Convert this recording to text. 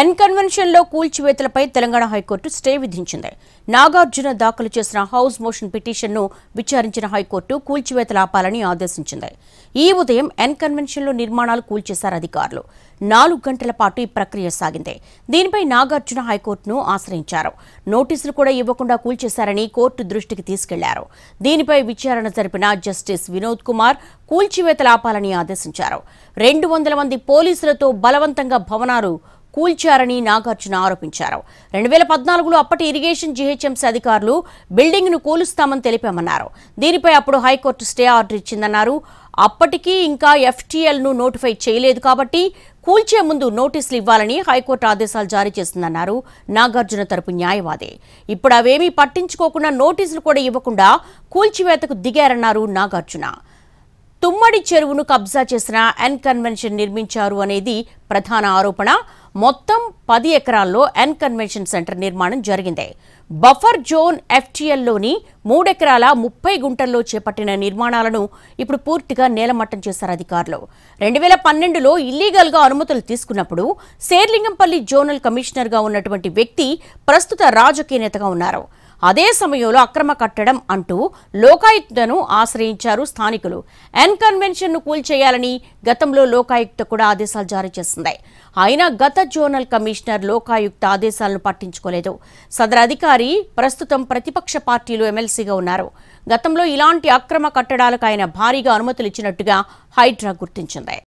N convention లో కూల్చివేతలపై Telangana high court stay విధించింది. నాగార్జున దాఖలు చేసిన హౌస్ మోషన్ పిటిషన్ ను విచారించిన హైకోర్టు కూల్చివేతలు ఆపాలని ఆదేశించింది. ఈ ఉదయం ఎన్ కన్వెన్షన్ లో నిర్మాణాలు కూల్చేశారు అధికారులు. 4 గంటల పాటు ఈ ప్రక్రియ సాగింది. దీనిపై నాగార్జున హైకోర్టును ఆశ్రయించారు. నోటీసులు కూడా ఇవ్వకుండా కూల్చేశారని కోర్టు దృష్టికి తీసుకెళ్లారు. దీనిపై విచారణ జరిపిన జస్టిస్ వినోద్ కుమార్ కూల్చివేతలు ఆపాలని ఆదేశించారు. 200 మంది పోలీసులతో బలవంతంగా భవనాలు కూల్చారని నాగార్జున ఆరోపించారు. 2014లో అప్పటి ఇరిగేషన్ జీహెచ్ఎంసీ అధికారులు బిల్డింగ్ ను కూలుస్తామని తెలిపామన్నారు. దీనిపై అప్పుడు హైకోర్టు స్టే ఆర్డర్ ఇచ్చిందన్నారు. అప్పటికీ ఇంకా ఎఫ్టీఎల్ ను నోటిఫై చేయలేదు కాబట్టి కూల్చే ముందు నోటీసులు ఇవ్వాలని హైకోర్టు ఆదేశాలు జారీ చేసిందన్నారు నాగార్జున తరపు న్యాయవాది. ఇప్పుడు అవేమీ పట్టించుకోకుండా నోటీసులు కూడా ఇవ్వకుండా కూల్చివేతకు దిగారన్నారు నాగార్జున. తుమ్మడి చెరువును కబ్జా చేసిన ఎన్ కన్వెన్షన్ నిర్మించారు అనేది ప్రధాన ఆరోపణ. మొత్తం 10 ఎకరాల్లో ఎన్ కన్వెన్షన్ సెంటర్ నిర్మాణం జరిగింది. బఫర్ జోన్ ఎఫ్టీఎల్లోని 3 ఎకరాల 30 గుంటల్లో చేపట్టిన నిర్మాణాలను ఇప్పుడు పూర్తిగా నేలమట్టం చేశారు అధికారులు. 2012లో ఇల్లీగల్ గా అనుమతులు తీసుకున్నప్పుడు శేర్లింగంపల్లి జోనల్ కమిషనర్ గా ఉన్నటువంటి వ్యక్తి ప్రస్తుత రాజకీయ నేతగా ఉన్నారు. అదే సమయంలో అక్రమ కట్టడం అంటూ లోకాయుక్తను ఆశ్రయించారు స్థానికులు. ఎన్ కన్వెన్షన్ ను కూల్చేయాలని గతంలో లోకాయుక్త కూడా ఆదేశాలు జారీ చేసింది. అయినా గత జోనల్ కమిషనర్ లోకాయుక్త ఆదేశాలను పట్టించుకోలేదు. సదరు అధికారి ప్రస్తుతం ప్రతిపక్ష పార్టీలు ఎమ్మెల్సీగా ఉన్నారు. గతంలో ఇలాంటి అక్రమ కట్టడాలకు ఆయన భారీగా అనుమతులు ఇచ్చినట్టుగా హైడ్రా గుర్తించింది.